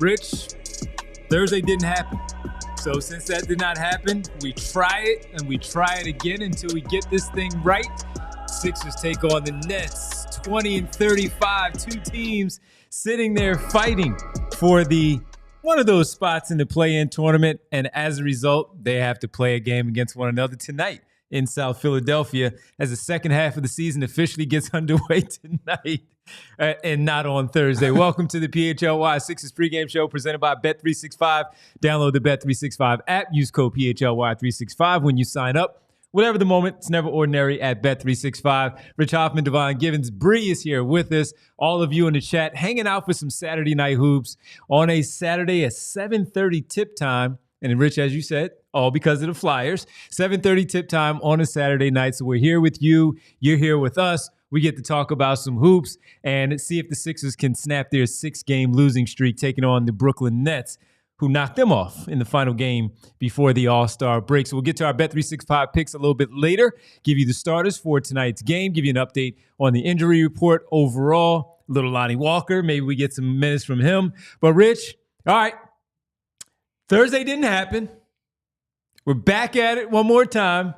Rich, Thursday didn't happen. So since that did not happen, we try it and we try it again until we get this thing right. Sixers take on the Nets, 20-35, two teams sitting there fighting for one of those spots in the play-in tournament. And as a result, they have to play a game against one another tonight in South Philadelphia as the second half of the season officially gets underway tonight and not on Thursday. Welcome to the PHLY Sixers Pregame Show presented by Bet365. Download the Bet365 app. Use code PHLY365 when you sign up. Whatever the moment, it's never ordinary at Bet365. Rich Hoffman, Devon Givens, Bree is here with us. All of you in the chat hanging out for some Saturday night hoops on a Saturday at 7:30 tip time. And Rich, as you said, all because of the Flyers. 7:30 tip time on a Saturday night. So we're here with you. You're here with us. We get to talk about some hoops and see if the Sixers can snap their 6-game losing streak taking on the Brooklyn Nets, who knocked them off in the final game before the All-Star break. So we'll get to our Bet365 picks a little bit later, give you the starters for tonight's game, give you an update on the injury report overall, little Lonnie Walker, maybe we get some minutes from him. But Rich, all right, Thursday didn't happen. We're back at it one more time.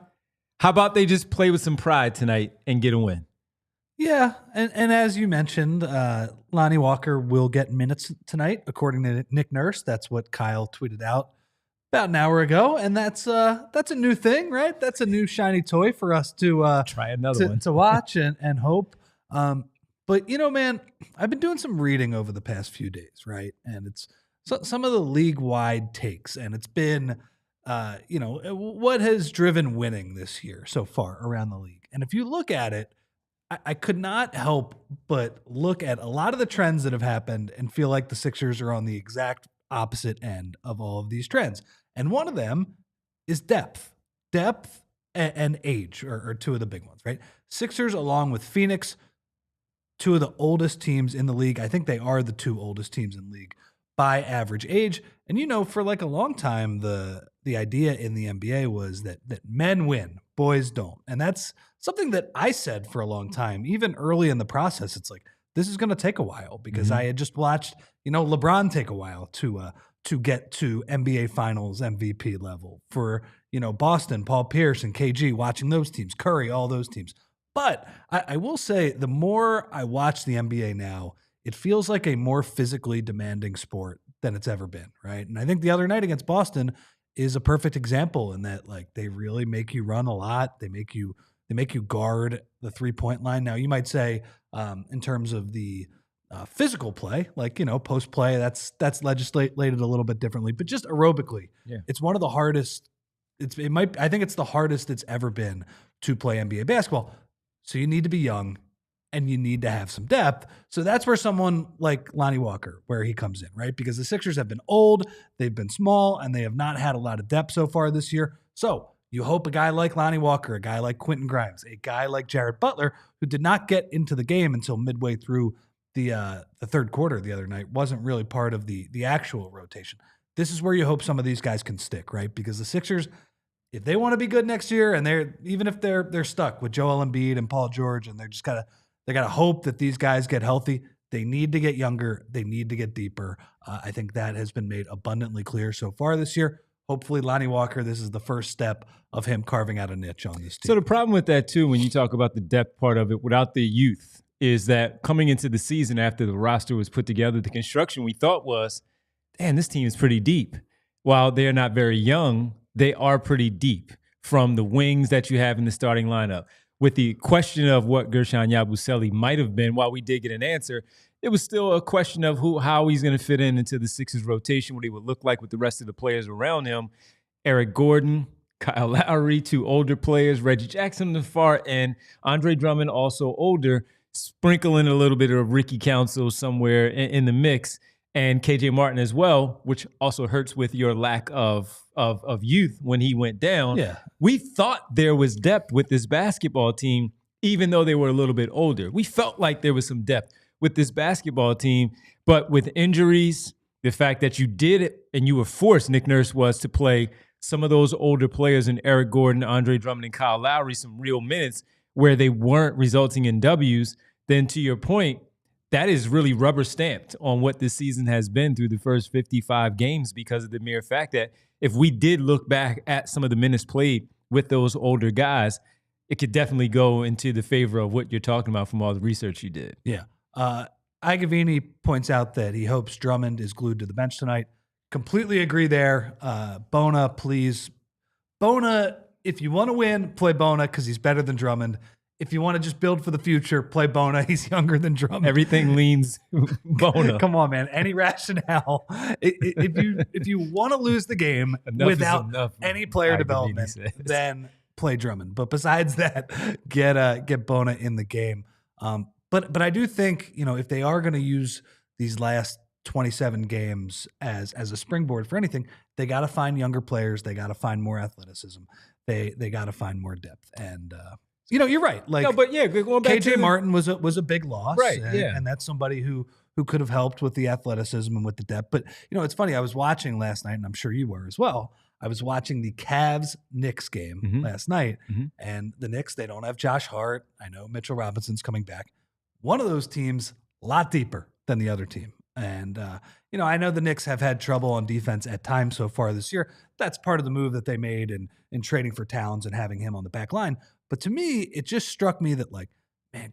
How about they just play with some pride tonight and get a win? Yeah, and as you mentioned, Lonnie Walker will get minutes tonight, according to Nick Nurse. That's what Kyle tweeted out about an hour ago, and that's a new thing, right? That's a new shiny toy for us to try another one to watch and hope. But you know, man, I've been doing some reading over the past few days, right? And it's some of the league-wide takes, and it's been what has driven winning this year so far around the league. And if you look at it, I could not help but look at a lot of the trends that have happened and feel like the Sixers are on the exact opposite end of all of these trends. And one of them is depth. Depth and age are two of the big ones, right? Sixers, along with Phoenix, two of the oldest teams in the league. I think they are the two oldest teams in the league by average age. And, you know, for like a long time, the idea in the NBA was that men win, boys don't. And that's something that I said for a long time, even early in the process. It's like, this is going to take a while because I had just watched, LeBron take a while to get to NBA Finals MVP level. For, Boston, Paul Pierce and KG, watching those teams, Curry, all those teams. But I will say, the more I watch the NBA now, it feels like a more physically demanding sport than it's ever been, right? And I think the other night against Boston is a perfect example in that, like, they really make you run a lot. They make you guard the 3-point line. Now, you might say, in terms of the physical play, like, post play, that's legislated a little bit differently, but just aerobically, it's one of the hardest. I think it's the hardest it's ever been to play NBA basketball. So you need to be young and you need to have some depth. So that's where someone like Lonnie Walker, where he comes in, right? Because the Sixers have been old, they've been small, and they have not had a lot of depth so far this year. So you hope a guy like Lonnie Walker, a guy like Quentin Grimes, a guy like Jared Butler, who did not get into the game until midway through the third quarter the other night, wasn't really part of the actual rotation. This is where you hope some of these guys can stick, right? Because the Sixers, if they want to be good next year, and even if they're stuck with Joel Embiid and Paul George, and they gotta hope that these guys get healthy, they need to get younger, they need to get deeper. I think that has been made abundantly clear so far this year. Hopefully, Lonnie Walker, this is the first step of him carving out a niche on this team. So the problem with that, too, when you talk about the depth part of it, without the youth, is that coming into the season after the roster was put together, the construction we thought was, damn, this team is pretty deep. While they're not very young, they are pretty deep from the wings that you have in the starting lineup. With the question of what Guerschon Yabusele might have been, while we did get an answer, it was still a question of how he's going to fit into the Sixers rotation, what he would look like with the rest of the players around him. Eric Gordon, Kyle Lowry, two older players, Reggie Jackson on the far end, Andre Drummond also older, sprinkling a little bit of Ricky Council somewhere in the mix, and KJ Martin as well, which also hurts with your lack of youth when he went down. Yeah. We thought there was depth with this basketball team, even though they were a little bit older. We felt like there was some depth with this basketball team, but with injuries, the fact that you did it and you were forced, Nick Nurse was, to play some of those older players in Eric Gordon, Andre Drummond, and Kyle Lowry some real minutes where they weren't resulting in W's, then to your point, that is really rubber stamped on what this season has been through the first 55 games, because of the mere fact that if we did look back at some of the minutes played with those older guys, it could definitely go into the favor of what you're talking about from all the research you did. Yeah. Agavini points out that he hopes Drummond is glued to the bench tonight. Completely agree there. Bona, please. Bona, if you want to win, play Bona because he's better than Drummond. If you want to just build for the future, play Bona. He's younger than Drummond. Everything leans Bona. Come on, man. Any rationale. If you want to lose the game without any player development, then play Drummond. But besides that, get Bona in the game. But I do think, if they are going to use these last 27 games as a springboard for anything, they got to find younger players. They got to find more athleticism. They got to find more depth. And you're right. Like, no, but yeah, going back KJ Martin was a big loss, right? And that's somebody who could have helped with the athleticism and with the depth. But it's funny. I was watching last night, and I'm sure you were as well. I was watching the Cavs-Knicks game last night, and the Knicks, they don't have Josh Hart. I know Mitchell Robinson's coming back. One of those teams a lot deeper than the other team. And, I know the Knicks have had trouble on defense at times so far this year. That's part of the move that they made in trading for Towns and having him on the back line. But to me, it just struck me that,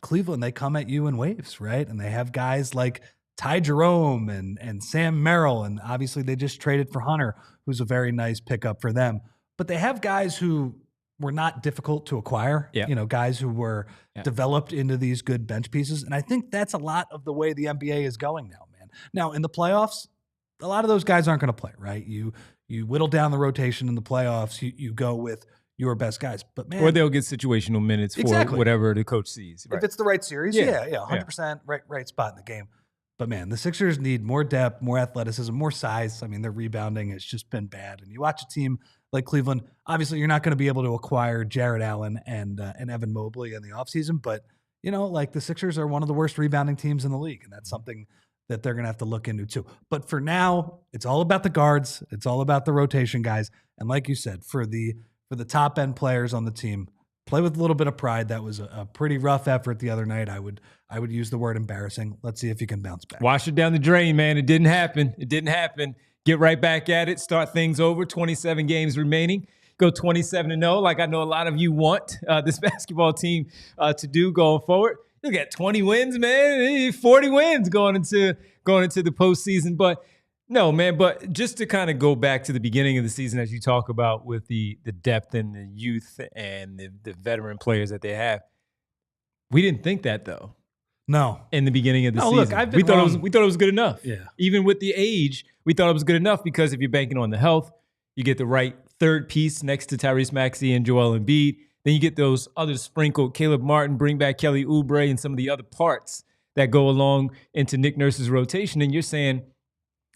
Cleveland, they come at you in waves, right? And they have guys like Ty Jerome and Sam Merrill. And obviously they just traded for Hunter, who's a very nice pickup for them. But they have guys who were not difficult to acquire, guys who were developed into these good bench pieces. And I think that's a lot of the way the NBA is going now, man. Now, in the playoffs, a lot of those guys aren't going to play, right? You whittle down the rotation in the playoffs. You go with your best guys. But, man. Or they'll get situational minutes for whatever the coach sees. Right? If it's the right series, 100% right spot in the game. But, man, the Sixers need more depth, more athleticism, more size. I mean, their rebounding has just been bad. And you watch a team like Cleveland, obviously you're not going to be able to acquire Jarrett Allen and Evan Mobley in the offseason. But, the Sixers are one of the worst rebounding teams in the league. And that's something that they're going to have to look into too. But for now, it's all about the guards. It's all about the rotation guys. And like you said, for the top end players on the team, play with a little bit of pride. That was a pretty rough effort the other night. I would use the word embarrassing. Let's see if you can bounce back. Wash it down the drain, man. It didn't happen. Get right back at it. Start things over. 27 games remaining. Go 27-0, like I know a lot of you want this basketball team to do going forward. You got 20 wins, man. 40 wins going into the postseason. But no, man. But just to kind of go back to the beginning of the season, as you talk about with the depth and the youth and the veteran players that they have, we didn't think that though. No, in the beginning of the season, look, we thought it was good enough. Yeah, even with the age, we thought it was good enough because if you're banking on the health, you get the right third piece next to Tyrese Maxey and Joel Embiid. Then you get those others sprinkled, Caleb Martin, bring back Kelly Oubre, and some of the other parts that go along into Nick Nurse's rotation. And you're saying,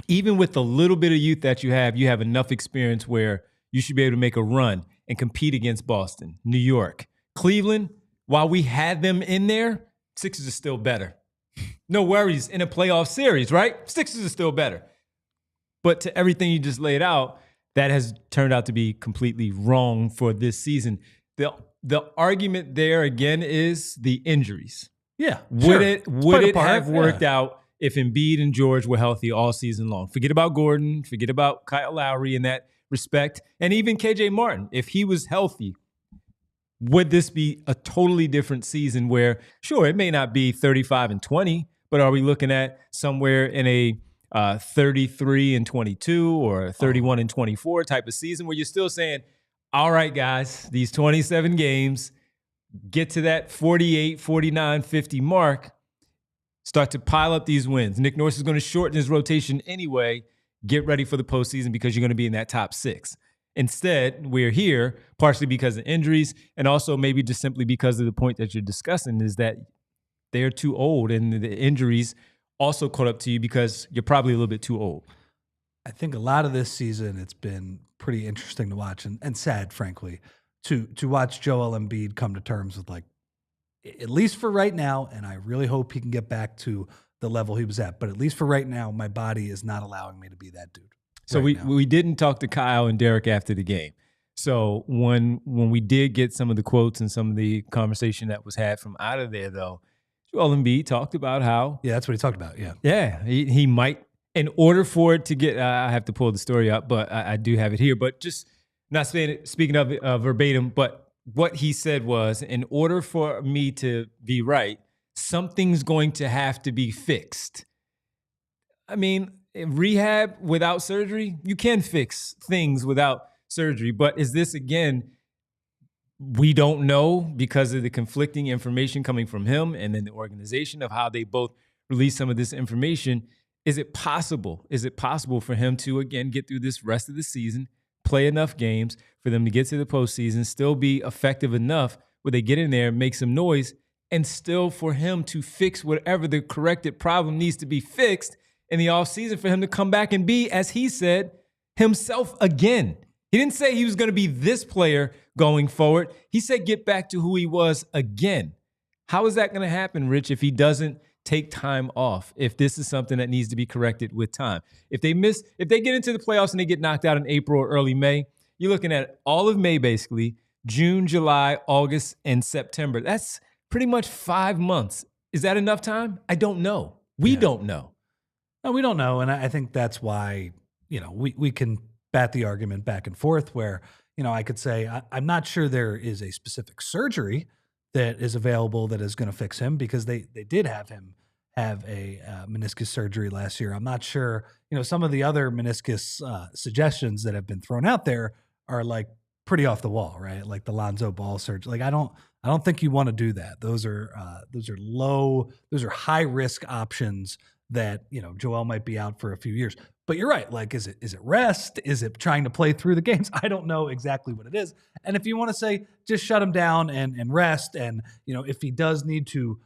even with the little bit of youth that you have enough experience where you should be able to make a run and compete against Boston, New York, Cleveland. While we had them in there, Sixers are still better. No worries in a playoff series, right? Sixers are still better. But to everything you just laid out, that has turned out to be completely wrong for this season. The argument there again is the injuries. Yeah. Would it have worked out if Embiid and George were healthy all season long? Forget about Gordon, forget about Kyle Lowry in that respect, and even KJ Martin. If he was healthy, would this be a totally different season where, sure, it may not be 35-20, but are we looking at somewhere in a 33-22 or 31-24 type of season where you're still saying, all right, guys, these 27 games, get to that 48, 49, 50 mark, start to pile up these wins. Nick Nurse is going to shorten his rotation anyway. Get ready for the postseason because you're going to be in that top six. Instead, we're here partially because of injuries and also maybe just simply because of the point that you're discussing is that they're too old and the injuries also caught up to you because you're probably a little bit too old. I think a lot of this season, it's been pretty interesting to watch and sad, frankly, to watch Joel Embiid come to terms with, at least for right now, and I really hope he can get back to the level he was at, but at least for right now, my body is not allowing me to be that dude. So we didn't talk to Kyle and Derek after the game. So when we did get some of the quotes and some of the conversation that was had from out of there, though, Joel Embiid talked about how. Yeah, that's what he talked about. Yeah. Yeah, he might, in order for it to get, I have to pull the story up, but I do have it here. But just not speaking of it verbatim, but what he said was, in order for me to be right, something's going to have to be fixed. I mean, rehab without surgery, you can fix things without surgery. But is this, again, we don't know because of the conflicting information coming from him and then the organization of how they both release some of this information. Is it possible? Is it possible for him to, again, get through this rest of the season, play enough games for them to get to the postseason, still be effective enough where they get in there, make some noise, and still for him to fix whatever the corrected problem needs to be fixed in the offseason for him to come back and be, as he said, himself again? He didn't say he was going to be this player going forward. He said get back to who he was again. How is that going to happen, Rich, if he doesn't take time off, if this is something that needs to be corrected with time? If they get into the playoffs and they get knocked out in April or early May, you're looking at all of May, basically, June, July, August, and September. That's pretty much 5 months. Is that enough time? I don't know. We don't know. No, we don't know. And I think that's why, we can bat the argument back and forth where, I could say, I'm not sure there is a specific surgery that is available that is going to fix him, because they did have him have a meniscus surgery last year. I'm not sure, some of the other meniscus suggestions that have been thrown out there are like pretty off the wall, right? Like the Lonzo Ball surgery. Like I don't think you want to do that. Those are high risk options that, Joel might be out for a few years. But you're right. Like, is it rest? Is it trying to play through the games? I don't know exactly what it is. And if you want to say just shut him down and rest, and if he does need to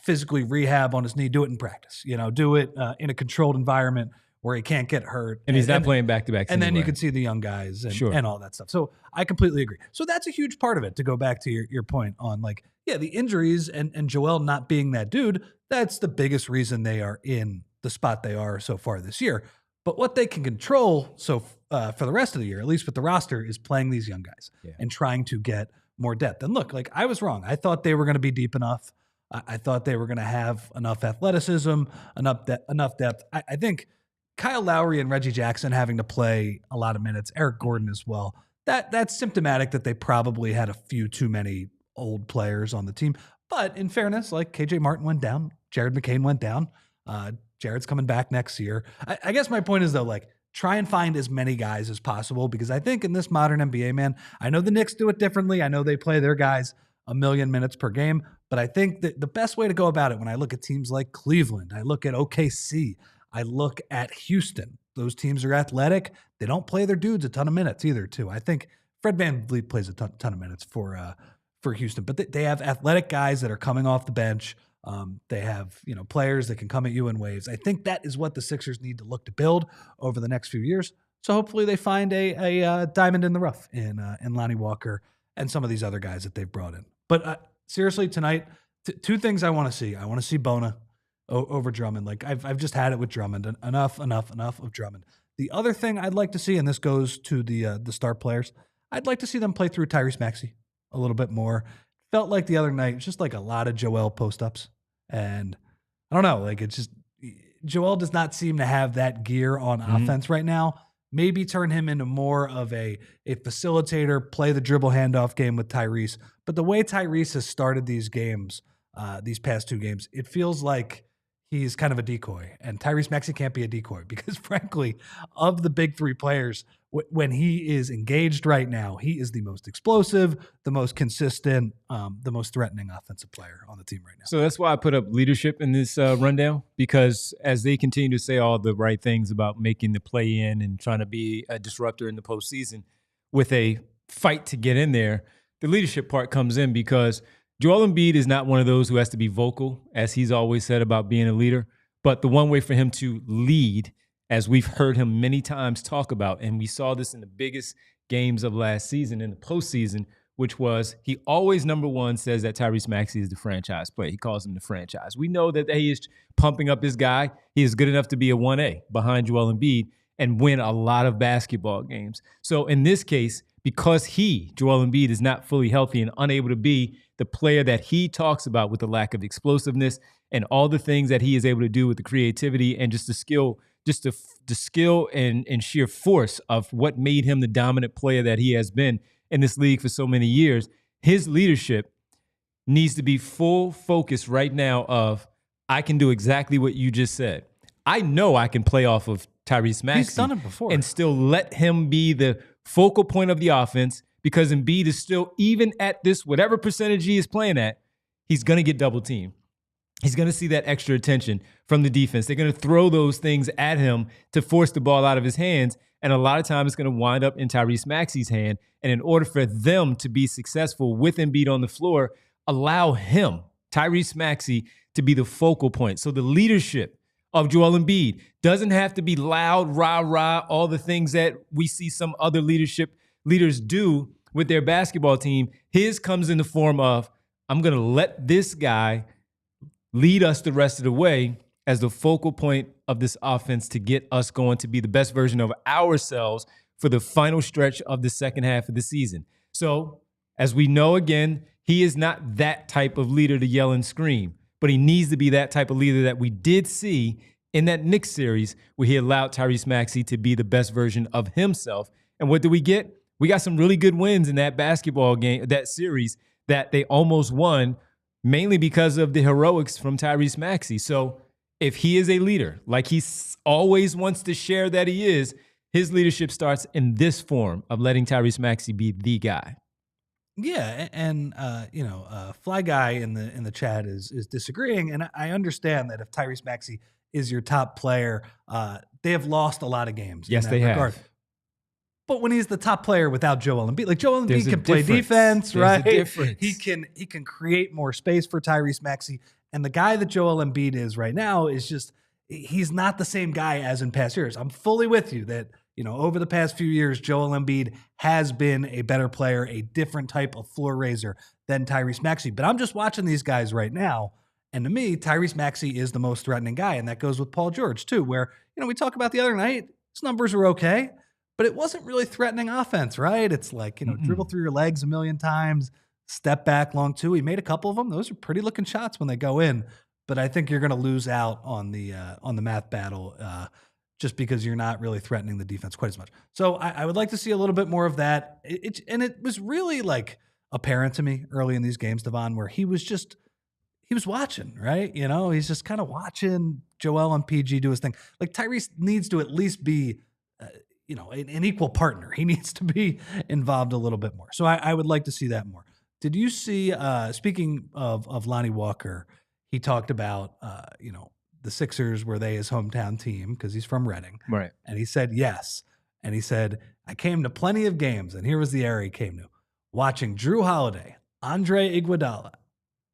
physically rehab on his knee, do it in practice. Do it in a controlled environment where he can't get hurt. And he's not playing back-to-back. And then you can see the young guys and all that stuff. So I completely agree. So that's a huge part of it, to go back to your point on the injuries and Joel not being that dude. That's the biggest reason they are in the spot they are so far this year. But what they can control for the rest of the year, at least with the roster, is playing these young guys and trying to get more depth. And look, I was wrong. I thought they were going to be deep enough. I thought they were going to have enough athleticism, enough depth. I think Kyle Lowry and Reggie Jackson having to play a lot of minutes, Eric Gordon as well, that's symptomatic that they probably had a few too many old players on the team. But in fairness, KJ Martin went down, Jared McCain went down, Jared's coming back next year. I guess my point is, though, try and find as many guys as possible, because I think in this modern NBA, man, I know the Knicks do it differently. I know they play their guys 1 million minutes per game, but I think that the best way to go about it, when I look at teams like Cleveland, I look at OKC, I look at Houston, those teams are athletic. They don't play their dudes a ton of minutes either, too. I think Fred VanVleet plays a ton of minutes for Houston, but they have athletic guys that are coming off the bench. They have, players that can come at you in waves. I think that is what the Sixers need to look to build over the next few years. So hopefully they find a diamond in the rough in Lonnie Walker and some of these other guys that they've brought in. But seriously, tonight, two things I want to see. I want to see Bona over Drummond. I've just had it with Drummond. Enough of Drummond. The other thing I'd like to see, and this goes to the star players, I'd like to see them play through Tyrese Maxey a little bit more. Felt like the other night, it was just a lot of Joel post-ups. And I don't know, it's just Joel does not seem to have that gear on offense right now. Maybe turn him into more of a facilitator, play the dribble handoff game with Tyrese. But the way Tyrese has started these games, these past 2 games, it feels like he's kind of a decoy. And Tyrese Maxey can't be a decoy, because frankly, of the big 3 players, when he is engaged right now, he is the most explosive, the most consistent, the most threatening offensive player on the team right now. So that's why I put up leadership in this rundown, because as they continue to say all the right things about making the play in and trying to be a disruptor in the postseason with a fight to get in there, the leadership part comes in, because Joel Embiid is not one of those who has to be vocal, as he's always said about being a leader. But the one way for him to lead, as we've heard him many times talk about, and we saw this in the biggest games of last season in the postseason, which was he always, number one, says that Tyrese Maxey is the franchise player. He calls him the franchise. We know that he is pumping up his guy. He is good enough to be a 1A behind Joel Embiid and win a lot of basketball games. So in this case, because Joel Embiid, is not fully healthy and unable to be the player that he talks about with the lack of explosiveness and all the things that he is able to do with the creativity and just the skill, the skill and sheer force of what made him the dominant player that he has been in this league for so many years. His leadership needs to be full focus right now of, I can do exactly what you just said. I know I can play off of Tyrese Maxey. He's done it before. And still let him be the focal point of the offense, because Embiid is still, even at this, whatever percentage he is playing at, he's going to get double teamed. He's going to see that extra attention from the defense. They're going to throw those things at him to force the ball out of his hands. And a lot of times it's going to wind up in Tyrese Maxey's hand. And in order for them to be successful with Embiid on the floor, allow him, Tyrese Maxey, to be the focal point. So the leadership of Joel Embiid doesn't have to be loud, rah-rah, all the things that we see some other leaders do with their basketball team. His comes in the form of, I'm going to let this guy lead us the rest of the way as the focal point of this offense to get us going to be the best version of ourselves for the final stretch of the second half of the season. So, as we know, again, he is not that type of leader to yell and scream, but he needs to be that type of leader that we did see in that Knicks series where he allowed Tyrese Maxey to be the best version of himself. And what did we get? We got some really good wins in that basketball game, that series that they almost won, mainly because of the heroics from Tyrese Maxey. So if he is a leader, like he always wants to share that he is, his leadership starts in this form of letting Tyrese Maxey be the guy. Yeah, and Fly Guy in the chat is disagreeing, and I understand that if Tyrese Maxey is your top player, they have lost a lot of games. Yes, they have. But when he's the top player without Joel Embiid, like Joel Embiid can play defense, right? He can create more space for Tyrese Maxey, and the guy that Joel Embiid is right now is just, he's not the same guy as in past years. I'm fully with you that, over the past few years, Joel Embiid has been a better player, a different type of floor raiser than Tyrese Maxey. But I'm just watching these guys right now, and to me, Tyrese Maxey is the most threatening guy, and that goes with Paul George too, where, we talked about the other night, his numbers were okay, but it wasn't really threatening offense, right? It's like, dribble through your legs a million times, step back long two. He made a couple of them. Those are pretty looking shots when they go in, but I think you're going to lose out on the math battle just because you're not really threatening the defense quite as much. So I would like to see a little bit more of that. And it was really like apparent to me early in these games, Devon, where he was watching, right? He's just kind of watching Joel and PG do his thing. Like Tyrese needs to at least be, an equal partner. He needs to be involved a little bit more. So I would like to see that more. Did you see, speaking of Lonnie Walker, he talked about, the Sixers, were they his hometown team because he's from Reading. Right. And he said yes. And he said, I came to plenty of games, and here was the area he came to. Watching Drew Holiday, Andre Iguodala,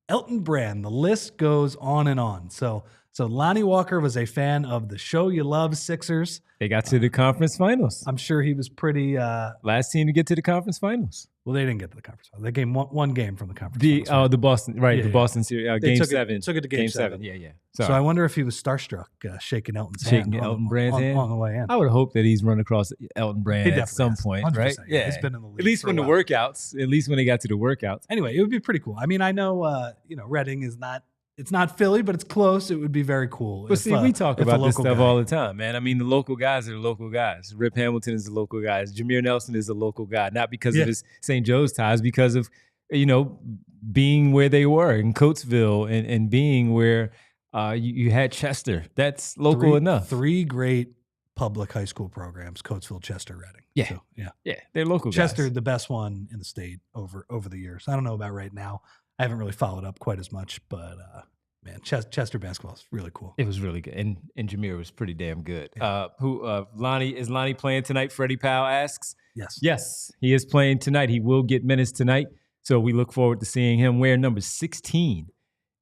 Elton Brand, the list goes on and on. So Lonnie Walker was a fan of the show you love, Sixers. They got to the conference finals. I'm sure he was pretty... last team to get to the conference finals. Well, they didn't get to the conference finals. They came one game from the conference finals. Right? The Boston, right? Yeah, the Boston series, game 7. Took it to game 7. Yeah. Sorry. So I wonder if he was starstruck shaking Elton's hand. Elton Brand's hand on the way in. I would hope that he's run across Elton Brand at some point, right? Yeah, he's been in the league. At least when the workouts. At least when they got to the workouts. Anyway, it would be pretty cool. I mean, I know, Reading is not. It's not Philly, but it's close. It would be very cool. But see, we talk about this stuff all the time, man. I mean, the local guys are the local guys. Rip Hamilton is the local guy. Jameer Nelson is a local guy, not because of his St. Joe's ties, because of, being where they were in Coatesville and being where you had Chester. That's local enough. 3 great public high school programs: Coatesville, Chester, Reading. Yeah, so, yeah, they're local. Chester, guys. The best one in the state over the years. I don't know about right now. I haven't really followed up quite as much, but man, Chester basketball is really cool. It was really good, and Jameer was pretty damn good. Yeah. Is Lonnie playing tonight? Freddie Powell asks. Yes, he is playing tonight. He will get minutes tonight, so we look forward to seeing him wear number 16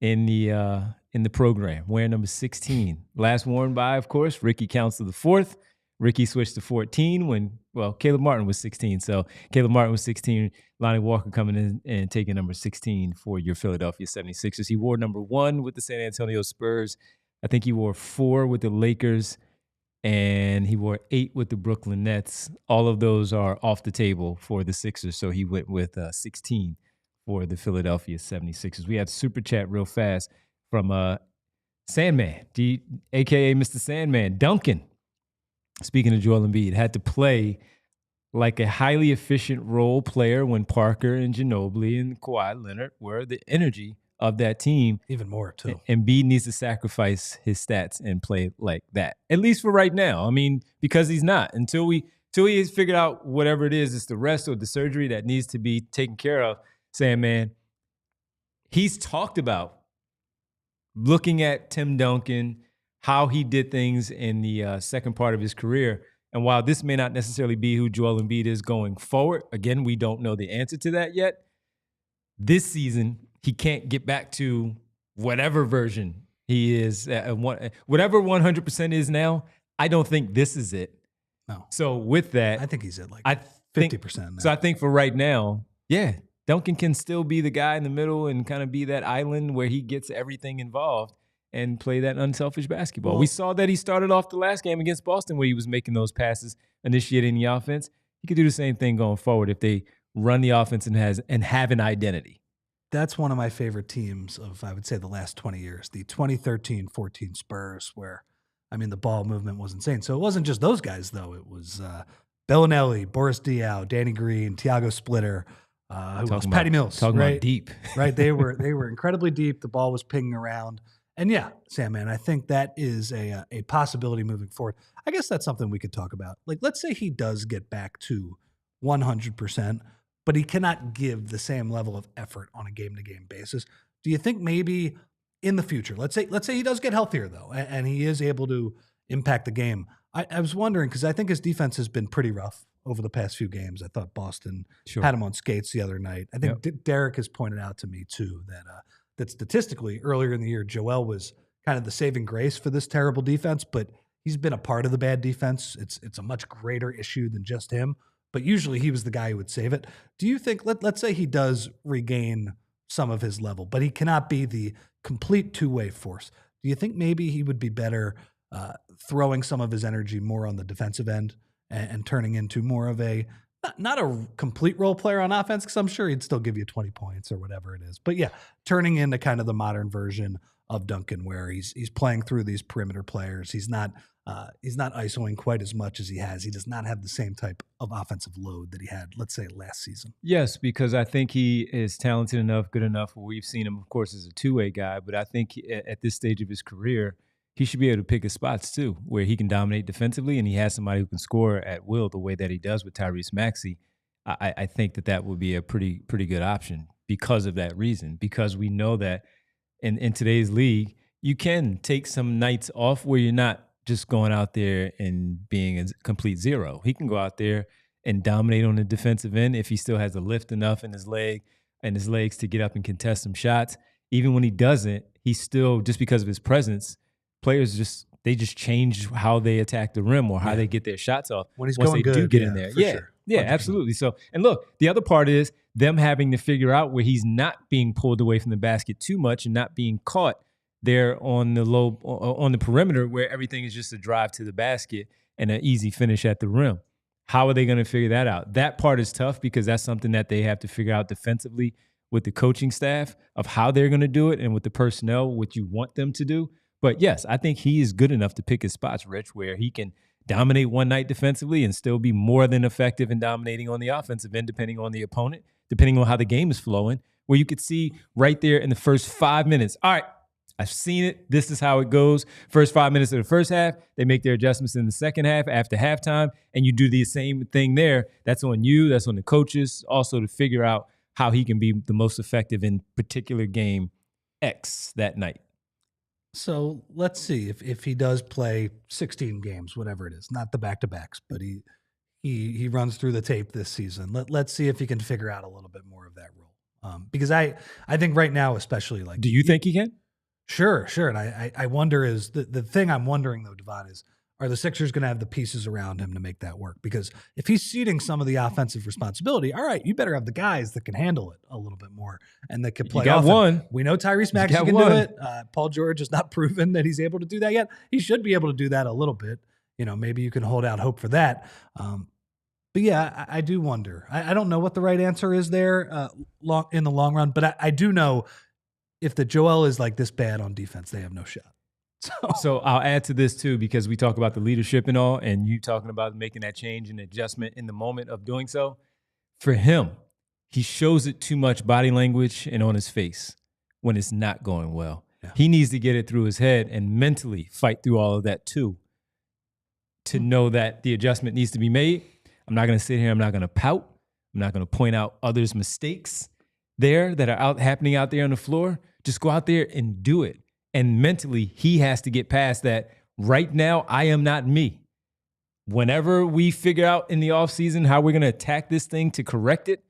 in the program. Wear number 16. Last worn by, of course, Ricky Council IV. Ricky switched to 14 Caleb Martin was 16. So Caleb Martin was 16. Lonnie Walker coming in and taking number 16 for your Philadelphia 76ers. He wore number 1 with the San Antonio Spurs. I think he wore 4 with the Lakers. and he wore 8 with the Brooklyn Nets. All of those are off the table for the Sixers, so he went with 16 for the Philadelphia 76ers. We have Super Chat real fast from Sandman, a.k.a. Mr. Sandman. Duncan, speaking of Joel Embiid, had to play like a highly efficient role player when Parker and Ginobili and Kawhi Leonard were the energy of that team. Even more, too. Embiid needs to sacrifice his stats and play like that, at least for right now. I mean, because he's not. Until he has figured out whatever it is, it's the rest or the surgery that needs to be taken care of. Sandman, he's talked about looking at Tim Duncan, how he did things in the second part of his career. And while this may not necessarily be who Joel Embiid is going forward, again, we don't know the answer to that yet. This season, he can't get back to whatever version he is, whatever 100% is now. I don't think this is it. No. So with that, I think he's at like 50% now. So I think for right now, yeah, Duncan can still be the guy in the middle and kind of be that island where he gets everything involved and play that unselfish basketball. We saw that he started off the last game against Boston where he was making those passes, initiating the offense. He could do the same thing going forward if they run the offense and have an identity. That's one of my favorite teams of, I would say, the last 20 years, the 2013-14 Spurs, where, I mean, the ball movement was insane. So it wasn't just those guys, though. It was Bellinelli, Boris Diaw, Danny Green, Thiago Splitter, Patty Mills. Talking about deep. Right? They were incredibly deep. The ball was pinging around. And yeah, Sandman, I think that is a possibility moving forward. I guess that's something we could talk about. Like, let's say he does get back to 100%, but he cannot give the same level of effort on a game-to-game basis. Do you think maybe in the future, let's say he does get healthier, though, and he is able to impact the game. I was wondering, because I think his defense has been pretty rough over the past few games. I thought Boston had him on skates the other night. I think Derek has pointed out to me, too, that statistically, earlier in the year, Joel was kind of the saving grace for this terrible defense, but he's been a part of the bad defense. It's a much greater issue than just him, but usually he was the guy who would save it. Do you think, let's say he does regain some of his level, but he cannot be the complete two-way force. Do you think maybe he would be better throwing some of his energy more on the defensive end and turning into more of a, not a complete role player on offense, because I'm sure he'd still give you 20 points or whatever it is. But yeah, turning into kind of the modern version of Duncan, where he's playing through these perimeter players. He's not isoing quite as much as he has. He does not have the same type of offensive load that he had, let's say, last season. Yes, because I think he is talented enough, good enough. We've seen him, of course, as a two-way guy, but I think at this stage of his career, he should be able to pick his spots too, where he can dominate defensively and he has somebody who can score at will the way that he does with Tyrese Maxey. I think that would be a pretty good option because of that reason, because we know that in today's league, you can take some nights off where you're not just going out there and being a complete zero. He can go out there and dominate on the defensive end if he still has a lift enough in his leg and his legs to get up and contest some shots. Even when he doesn't, he's still, just because of his presence, players just change how they attack the rim or how they get their shots off when he's once going they good, do get in there. Sure. Yeah, absolutely. So, and look, the other part is them having to figure out where he's not being pulled away from the basket too much and not being caught there on the perimeter where everything is just a drive to the basket and an easy finish at the rim. How are they going to figure that out? That part is tough because that's something that they have to figure out defensively with the coaching staff of how they're going to do it and with the personnel, what you want them to do. But yes, I think he is good enough to pick his spots, Rich, where he can dominate one night defensively and still be more than effective in dominating on the offensive end, depending on the opponent, depending on how the game is flowing, where you could see right there in the first 5 minutes, all right, I've seen it. This is how it goes. First 5 minutes of the first half, they make their adjustments in the second half after halftime, and you do the same thing there. That's on you. That's on the coaches also to figure out how he can be the most effective in particular game X that night. So let's see if he does play 16 games, whatever it is, not the back-to-backs, but he runs through the tape this season. Let's see if he can figure out a little bit more of that role. Because I think right now, especially like, do you think he can? Sure. And I wonder is the thing I'm wondering though, Devon, is are the Sixers going to have the pieces around him to make that work? Because if he's ceding some of the offensive responsibility, all right, you better have the guys that can handle it a little bit more and that can play. You got one. We know Tyrese Maxey can do it. Paul George has not proven that he's able to do that yet. He should be able to do that a little bit. maybe you can hold out hope for that. But yeah, I do wonder. I don't know what the right answer is there in the long run, but I do know if the Joel is like this bad on defense, they have no shot. So I'll add to this too, because we talk about the leadership and all, and you talking about making that change and adjustment in the moment of doing so. For him, he shows it too much body language and on his face when it's not going well. Yeah. He needs to get it through his head and mentally fight through all of that too, to know that the adjustment needs to be made. I'm not going to sit here. I'm not going to pout. I'm not going to point out others' mistakes there that are happening out there on the floor. Just go out there and do it. And mentally, he has to get past that. Right now, I am not me. Whenever we figure out in the offseason how we're going to attack this thing to correct it,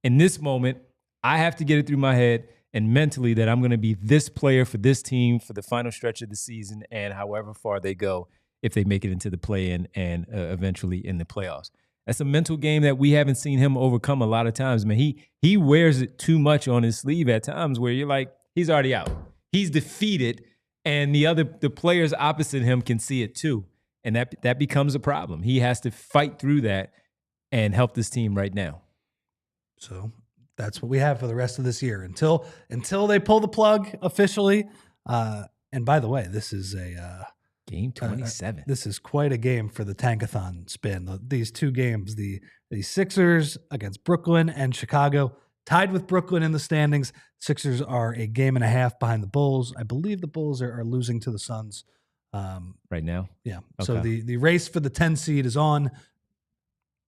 in this moment, I have to get it through my head and mentally that I'm going to be this player for this team for the final stretch of the season and however far they go if they make it into the play-in and eventually in the playoffs. That's a mental game that we haven't seen him overcome a lot of times. Man, he wears it too much on his sleeve at times where you're like, he's already out. He's defeated, and the players opposite him can see it too. And that becomes a problem. He has to fight through that and help this team right now. So that's what we have for the rest of this year until they pull the plug officially. And by the way, this is a game 27. This is quite a game for the Tankathon spin. These two games, the Sixers against Brooklyn and Chicago, tied with Brooklyn in the standings. Sixers are a game and a half behind the Bulls. I believe the Bulls are losing to the Suns right now. Yeah. Okay. So the race for the 10 seed is on,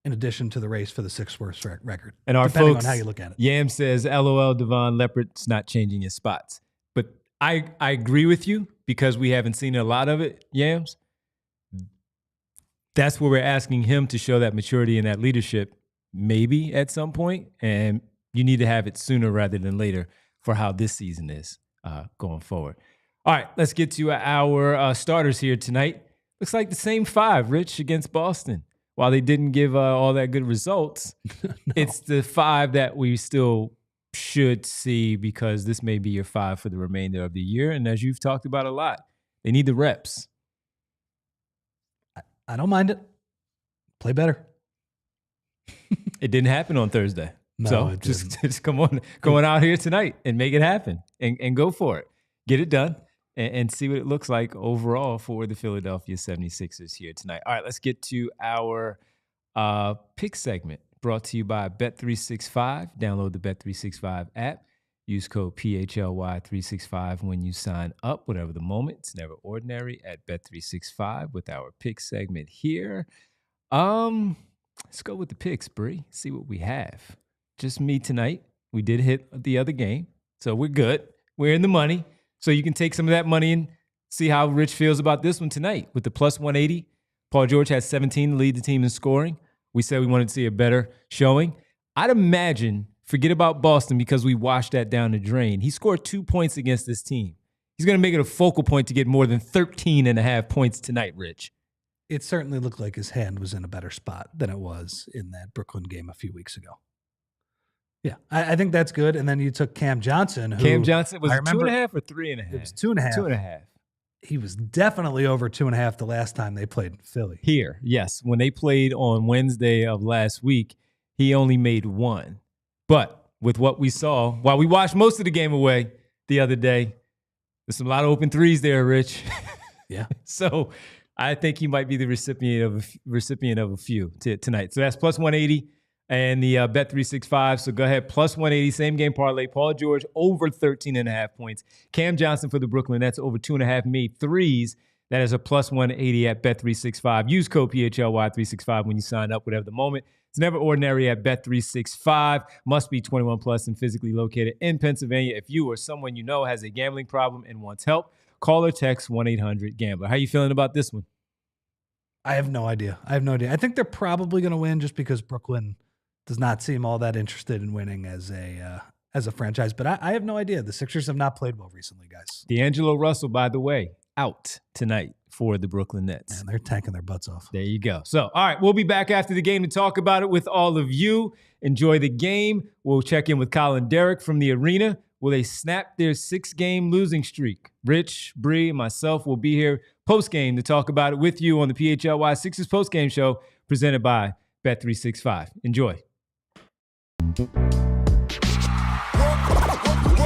in addition to the race for the sixth worst record. And our depending folks, on how you look at it. Yam says, LOL, Devon Leopard's not changing his spots. But I agree with you because we haven't seen a lot of it, Yams. That's where we're asking him to show that maturity and that leadership maybe at some point. And you need to have it sooner rather than later for how this season is going forward. All right, let's get to our starters here tonight. Looks like the same five, Rich, against Boston. While they didn't give all that good results, no. It's the five that we still should see because this may be your five for the remainder of the year. And as you've talked about a lot, they need the reps. I don't mind it. Play better. It didn't happen on Thursday. No, so just come on out here tonight and make it happen and go for it. Get it done and see what it looks like overall for the Philadelphia 76ers here tonight. All right, let's get to our pick segment brought to you by Bet365. Download the Bet365 app. Use code PHLY365 when you sign up. Whatever the moment, it's never ordinary at Bet365 with our pick segment here. Let's go with the picks, Bree. See what we have. Just me tonight. We did hit the other game, so we're good. We're in the money. So you can take some of that money and see how Rich feels about this one tonight. With the plus 180, Paul George has 17 to lead the team in scoring. We said we wanted to see a better showing. I'd imagine, forget about Boston because we washed that down the drain. He scored 2 points against this team. He's going to make it a focal point to get more than 13.5 points tonight, Rich. It certainly looked like his hand was in a better spot than it was in that Brooklyn game a few weeks ago. Yeah, I think that's good. And then you took Cam Johnson. Cam Johnson was 2.5 or 3.5? It was 2.5. 2.5. He was definitely over 2.5 the last time they played in Philly. Here, yes. When they played on Wednesday of last week, he only made 1. But with what we saw, while we watched most of the game away the other day, there's a lot of open threes there, Rich. Yeah. So I think he might be the recipient of a few tonight. So that's plus 180. And the Bet365. So go ahead, plus 180, same game parlay. Paul George over 13.5 points. Cam Johnson for the Brooklyn Nets over 2.5 made threes. That is a plus 180 at Bet365. Use code PHLY365 when you sign up, whatever the moment. It's never ordinary at Bet365. Must be 21 plus and physically located in Pennsylvania. If you or someone you know has a gambling problem and wants help, call or text 1-800-GAMBLER. How you feeling about this one? I have no idea. I think they're probably going to win just because Brooklyn does not seem all that interested in winning as a franchise. But I have no idea. The Sixers have not played well recently, guys. D'Angelo Russell, by the way, out tonight for the Brooklyn Nets. Man, they're tanking their butts off. There you go. So, all right, we'll be back after the game to talk about it with all of you. Enjoy the game. We'll check in with Colin Derrick from the arena. will they snap their 6-game losing streak? Rich, Bree, and myself will be here post-game to talk about it with you on the PHLY Sixers post-game show presented by Bet365. Enjoy. We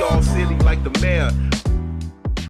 all silly like the mayor.